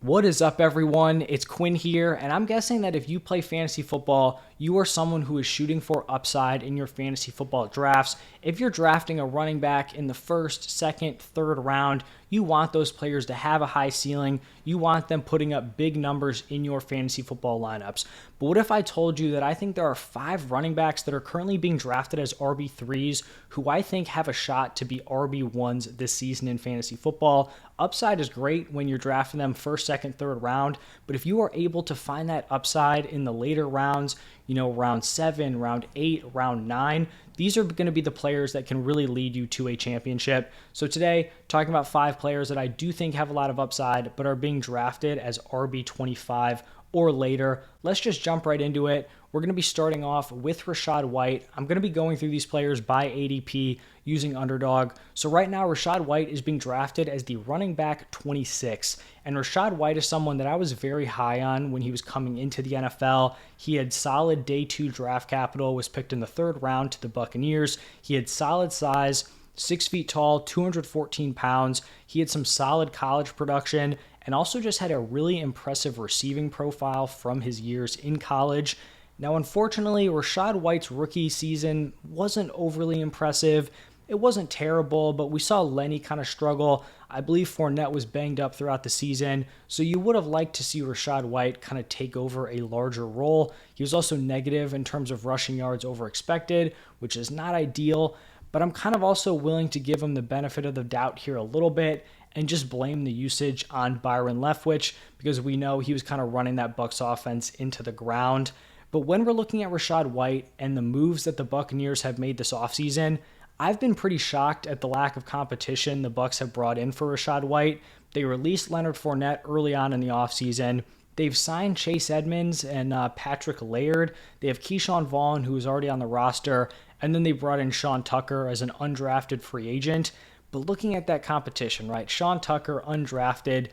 What is up, everyone? It's Quinn here, and I'm guessing that if you play fantasy football, you are someone who is shooting for upside in your fantasy football drafts. If you're drafting a running back in the first, second, third round, you want those players to have a high ceiling. You want them putting up big numbers in your fantasy football lineups. But what if I told you that I think there are 5 running backs that are currently being drafted as RB3s who I think have a shot to be RB1s this season in fantasy football? Upside is great when you're drafting them first, second, third round, but if you are able to find that upside in the later rounds, round 7, round 8, round 9, these are going to be the players that can really lead you to a championship. So today, talking about 5 players that I do think have a lot of upside, but are being drafted as RB25 or later. Let's just jump right into it. We're going to be starting off with Rashad White. I'm going to be going through these players by ADP using Underdog. So right now, Rashad White is being drafted as the running back 26. And Rashad White is someone that I was very high on when he was coming into the NFL. He had solid day 2 draft capital, was picked in the 3rd round to the Buccaneers. He had solid size, 6 feet tall, 214 pounds. He had some solid college production and also just had a really impressive receiving profile from his years in college. Now, unfortunately, Rashad White's rookie season wasn't overly impressive. It wasn't terrible, but we saw Lenny kind of struggle. I believe Fournette was banged up throughout the season, so you would have liked to see Rashad White kind of take over a larger role. He was also negative in terms of rushing yards over expected, which is not ideal, but I'm kind of also willing to give him the benefit of the doubt here a little bit and just blame the usage on Byron Leftwich because we know he was kind of running that Bucs offense into the ground. But when we're looking at Rashad White and the moves that the Buccaneers have made this offseason, I've been pretty shocked at the lack of competition the Bucs have brought in for Rashad White. They released Leonard Fournette early on in the offseason. They've signed Chase Edmonds and Patrick Laird. They have Keyshawn Vaughn, who is already on the roster. And then they brought in Sean Tucker as an undrafted free agent. But looking at that competition, right? Sean Tucker, undrafted.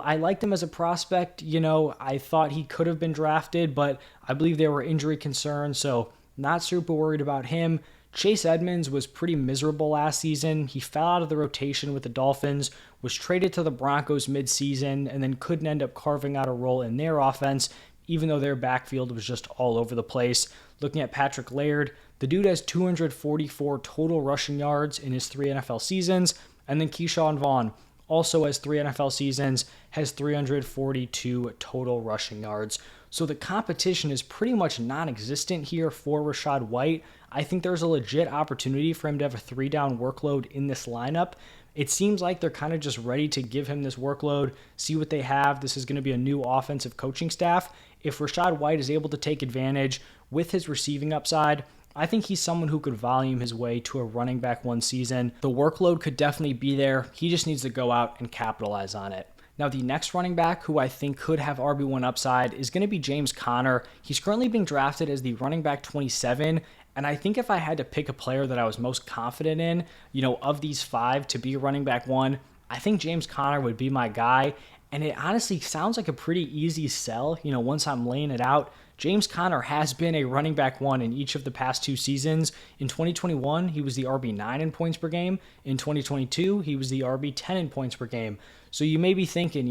I liked him as a prospect. I thought he could have been drafted, but I believe there were injury concerns, so not super worried about him. Chase Edmonds was pretty miserable last season. He fell out of the rotation with the Dolphins, was traded to the Broncos midseason, and then couldn't end up carving out a role in their offense, even though their backfield was just all over the place. Looking at Patrick Laird, the dude has 244 total rushing yards in his 3 NFL seasons, and then Keyshawn Vaughn also has 3 NFL seasons, has 342 total rushing yards. So the competition is pretty much non-existent here for Rashad White. I think there's a legit opportunity for him to have a 3-down workload in this lineup. It seems like they're kind of just ready to give him this workload, see what they have. This is going to be a new offensive coaching staff. If Rashad White is able to take advantage with his receiving upside, I think he's someone who could volume his way to a running back 1 season. The workload could definitely be there. He just needs to go out and capitalize on it. Now, the next running back who I think could have RB1 upside is going to be James Conner. He's currently being drafted as the running back 27, and I think if I had to pick a player that I was most confident in, of these 5 to be running back 1, I think James Conner would be my guy. And it honestly sounds like a pretty easy sell, once I'm laying it out. James Conner has been a running back 1 in each of the past 2 seasons. In 2021, he was the RB9 in points per game. In 2022, he was the RB10 in points per game. So you may be thinking,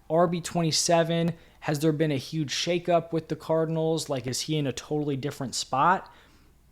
RB27, has there been a huge shakeup with the Cardinals? Like, is he in a totally different spot?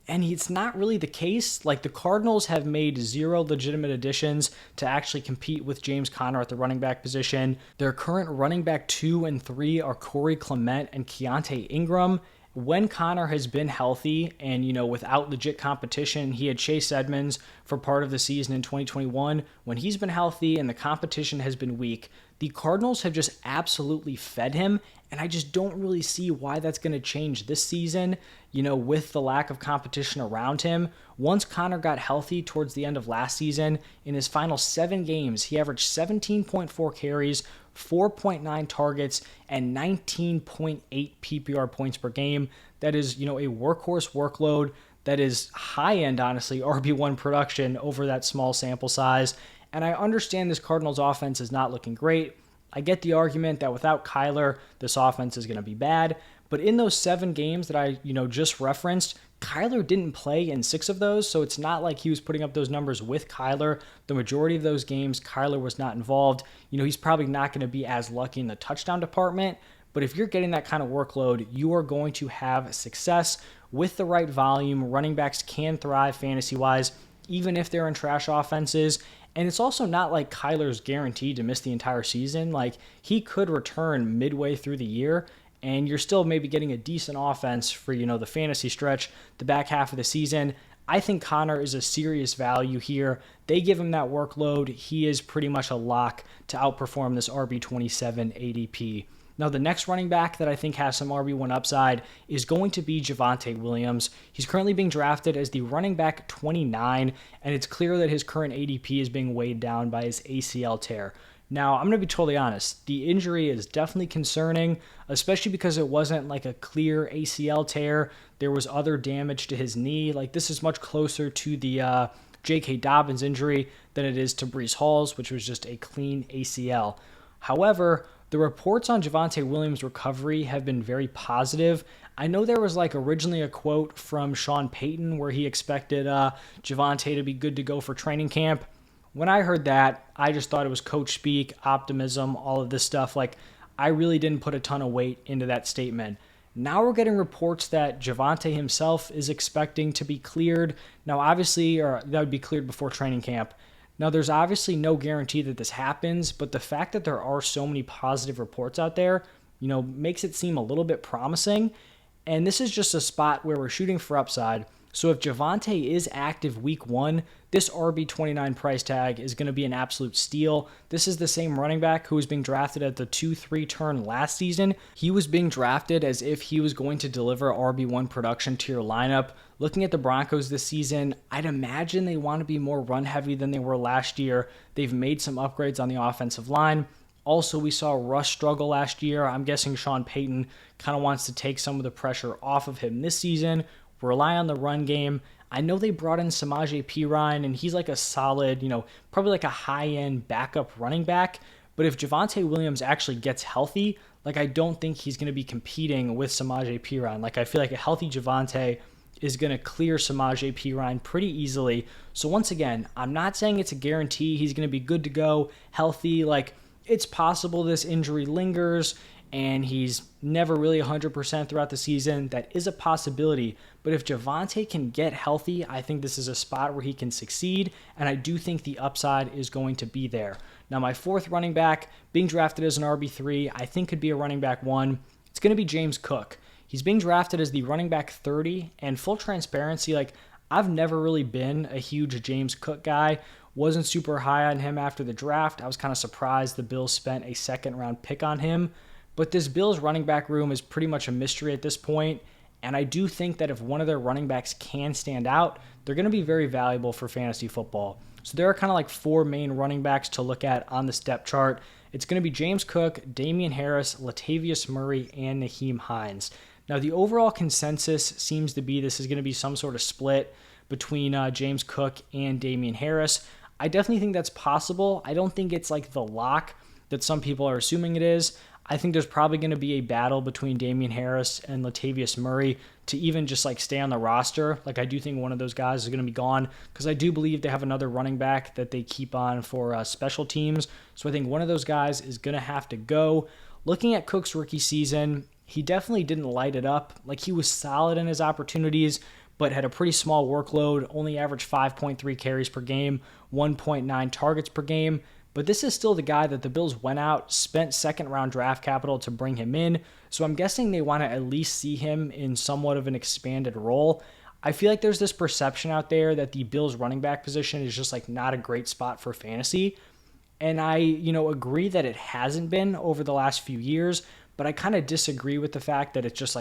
And it's not really the case. Like, the Cardinals have made 0 legitimate additions to actually compete with James Conner at the running back position. Their current running back 2 and 3 are Corey Clement and Keontae Ingram. When Conner has been healthy and, without legit competition, he had Chase Edmonds for part of the season in 2021. When he's been healthy and the competition has been weak, the Cardinals have just absolutely fed him, and I just don't really see why that's going to change this season, with the lack of competition around him. Once Conner got healthy towards the end of last season, in his final 7 games, he averaged 17.4 carries, 4.9 targets, and 19.8 PPR points per game. That is, a workhorse workload that is high-end, honestly, RB1 production over that small sample size. And I understand this Cardinals offense is not looking great. I get the argument that without Kyler, this offense is going to be bad, But in those 7 games that I, just referenced, Kyler didn't play in 6 of those, so it's not like he was putting up those numbers with Kyler. The majority of those games, Kyler was not involved. He's probably not going to be as lucky in the touchdown department, but if you're getting that kind of workload, you are going to have success with the right volume. Running backs can thrive fantasy-wise, even if they're in trash offenses. And it's also not like Kyler's guaranteed to miss the entire season. Like, he could return midway through the year, and you're still maybe getting a decent offense for, the fantasy stretch, the back half of the season. I think Connor is a serious value here. They give him that workload. He is pretty much a lock to outperform this RB27 ADP. Now, the next running back that I think has some RB1 upside is going to be Javonte Williams. He's currently being drafted as the running back 29, and it's clear that his current ADP is being weighed down by his ACL tear. Now, I'm going to be totally honest. The injury is definitely concerning, especially because it wasn't like a clear ACL tear. There was other damage to his knee. Like, this is much closer to the J.K. Dobbins injury than it is to Breece Hall's, which was just a clean ACL. However, the reports on Javonte Williams' recovery have been very positive. I know there was originally a quote from Sean Payton where he expected Javonte to be good to go for training camp. When I heard that, I just thought it was coach speak, optimism, all of this stuff. I really didn't put a ton of weight into that statement. Now we're getting reports that Javonte himself is expecting to be cleared. Now, obviously, or that would be cleared before training camp. Now, there's obviously no guarantee that this happens, but the fact that there are so many positive reports out there, makes it seem a little bit promising. And this is just a spot where we're shooting for upside. So if Javonte is active week 1, this RB29 price tag is going to be an absolute steal. This is the same running back who was being drafted at the 2-3 turn last season. He was being drafted as if he was going to deliver RB1 production to your lineup. Looking at the Broncos this season, I'd imagine they want to be more run heavy than they were last year. They've made some upgrades on the offensive line. Also, we saw Rush struggle last year. I'm guessing Sean Payton kind of wants to take some of the pressure off of him this season, rely on the run game. I know they brought in Samaje Perine, and he's a solid, probably a high-end backup running back. But if Javonte Williams actually gets healthy, I don't think he's going to be competing with Samaje Perine. I feel like a healthy Javonte is going to clear Samaje Perine pretty easily. So once again, I'm not saying it's a guarantee he's going to be good to go, healthy. It's possible this injury lingers and he's never really 100% throughout the season. That is a possibility. But if Javonte can get healthy, I think this is a spot where he can succeed, and I do think the upside is going to be there. Now, my 4th running back, being drafted as an RB3, I think could be a running back 1. It's going to be James Cook. He's being drafted as the running back 30, and full transparency, I've never really been a huge James Cook guy. Wasn't super high on him after the draft. I was kind of surprised the Bills spent a 2nd-round pick on him. But this Bills running back room is pretty much a mystery at this point, and I do think that if one of their running backs can stand out, they're going to be very valuable for fantasy football. So there are kind of 4 main running backs to look at on this depth chart. It's going to be James Cook, Damian Harris, Latavius Murray, and Nyheim Hines. Now, the overall consensus seems to be this is going to be some sort of split between James Cook and Damian Harris. I definitely think that's possible. I don't think it's the lock that some people are assuming it is. I think there's probably going to be a battle between Damian Harris and Latavius Murray to even just stay on the roster. I do think one of those guys is going to be gone because I do believe they have another running back that they keep on for special teams. So I think one of those guys is going to have to go. Looking at Cook's rookie season, he definitely didn't light it up. He was solid in his opportunities, but had a pretty small workload, only averaged 5.3 carries per game, 1.9 targets per game. But this is still the guy that the Bills went out, spent 2nd-round draft capital to bring him in. So I'm guessing they want to at least see him in somewhat of an expanded role. I feel like there's this perception out there that the Bills running back position is just not a great spot for fantasy. And I, agree that it hasn't been over the last few years, but I kind of disagree with the fact that it's just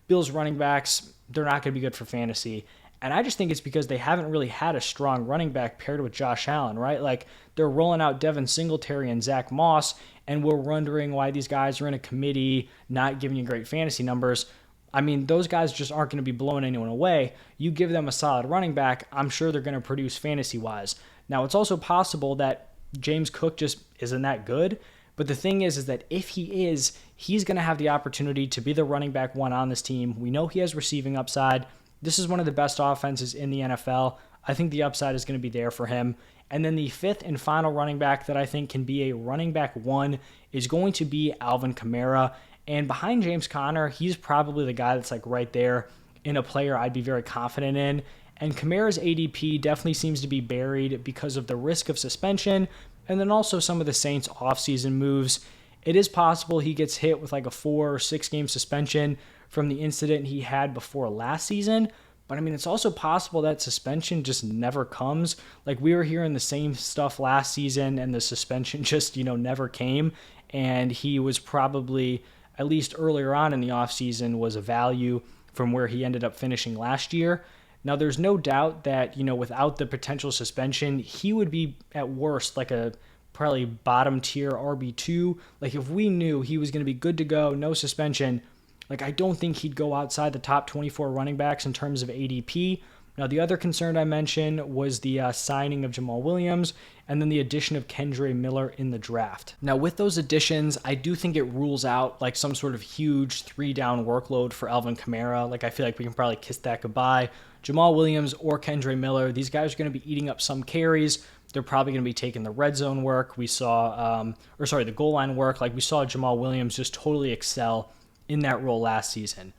Bills running backs, they're not going to be good for fantasy. And I just think it's because they haven't really had a strong running back paired with Josh Allen, right? They're rolling out Devin Singletary and Zach Moss, and we're wondering why these guys are in a committee not giving you great fantasy numbers. I mean, those guys just aren't going to be blowing anyone away. You give them a solid running back, I'm sure they're going to produce fantasy-wise. Now, it's also possible that James Cook just isn't that good, But the thing is that if he is, he's going to have the opportunity to be the running back one on this team. We know he has receiving upside. This is one of the best offenses in the NFL. I think the upside is going to be there for him. And then the fifth and final running back that I think can be a running back one is going to be Alvin Kamara. And behind James Conner, he's probably the guy that's like right there in a player I'd be very confident in. And Kamara's ADP definitely seems to be buried because of the risk of suspension and then also some of the Saints offseason moves. It is possible he gets hit with like a 4 or 6 game suspension from the incident he had before last season. But I mean, it's also possible that suspension just never comes. Like we were hearing the same stuff last season and the suspension just, never came. And he was probably, at least earlier on in the offseason, was a value from where he ended up finishing last year. Now, there's no doubt that, without the potential suspension, he would be at worst like a probably bottom tier RB2. Like if we knew he was going to be good to go, no suspension, like I don't think he'd go outside the top 24 running backs in terms of ADP. Now, the other concern I mentioned was the signing of Jamal Williams and then the addition of Kendre Miller in the draft. Now, with those additions, I do think it rules out like some sort of huge 3-down workload for Alvin Kamara. Like I feel like we can probably kiss that goodbye. Jamal Williams or Kendre Miller, these guys are going to be eating up some carries. They're probably going to be taking the red zone work. We saw, the goal line work. Like we saw Jamal Williams just totally excel in that role last season.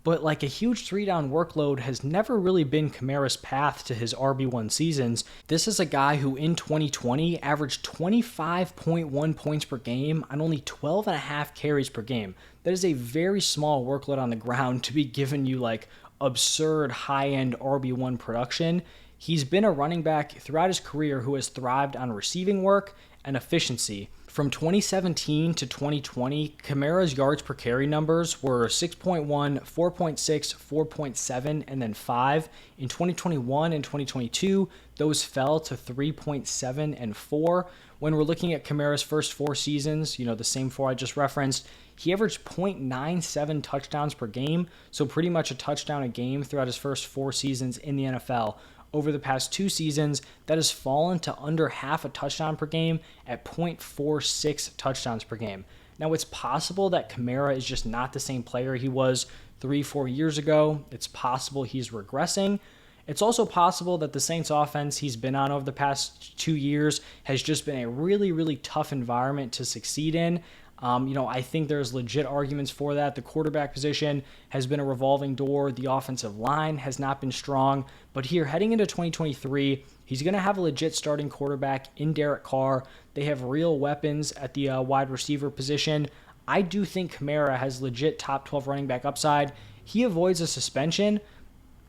But like a huge 3-down workload has never really been Kamara's path to his RB1 seasons. This is a guy who in 2020 averaged 25.1 points per game on only 12.5 carries per game. That is a very small workload on the ground to be giving you like absurd high-end RB1 production. He's been a running back throughout his career who has thrived on receiving work and efficiency. From 2017 to 2020, Kamara's yards per carry numbers were 6.1, 4.6, 4.7, and then 5. In 2021 and 2022, those fell to 3.7 and 4. When we're looking at Kamara's first 4 seasons, the same 4 I just referenced, he averaged 0.97 touchdowns per game, so pretty much a touchdown a game throughout his first 4 seasons in the NFL. Over the past 2 seasons, that has fallen to under half a touchdown per game at 0.46 touchdowns per game. Now, it's possible that Kamara is just not the same player he was 3-4 years ago. It's possible he's regressing. It's also possible that the Saints offense he's been on over the past 2 years has just been a really, really tough environment to succeed in. I think there's legit arguments for that. The quarterback position has been a revolving door. The offensive line has not been strong. But here, heading into 2023, he's going to have a legit starting quarterback in Derek Carr. They have real weapons at the wide receiver position. I do think Kamara has legit top 12 running back upside. He avoids a suspension.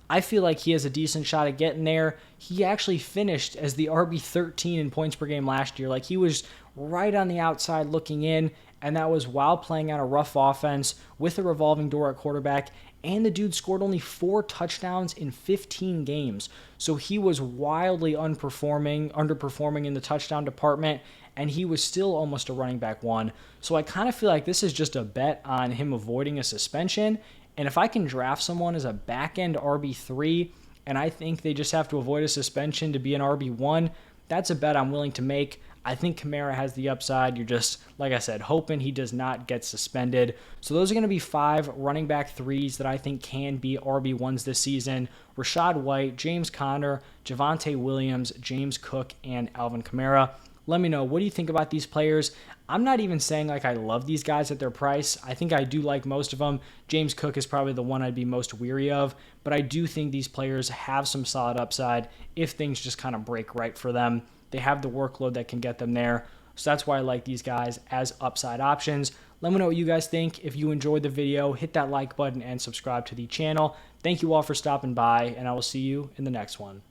I feel like he has a decent shot at getting there. He actually finished as the RB13 in points per game last year. Like he was right on the outside looking in, and that was while playing on a rough offense with a revolving door at quarterback, and the dude scored only 4 touchdowns in 15 games. So he was wildly underperforming in the touchdown department, and he was still almost a running back one. So I kind of feel like this is just a bet on him avoiding a suspension. And if I can draft someone as a back-end RB3, and I think they just have to avoid a suspension to be an RB1, that's a bet I'm willing to make. I think Kamara has the upside. You're just, like I said, hoping he does not get suspended. So those are going to be 5 running back 3s that I think can be RB1s this season. Rashad White, James Conner, Javonte Williams, James Cook, and Alvin Kamara. Let me know, what do you think about these players? I'm not even saying like I love these guys at their price. I think I do like most of them. James Cook is probably the one I'd be most weary of, but I do think these players have some solid upside if things just kind of break right for them. They have the workload that can get them there. So that's why I like these guys as upside options. Let me know what you guys think. If you enjoyed the video, hit that like button and subscribe to the channel. Thank you all for stopping by, and I will see you in the next one.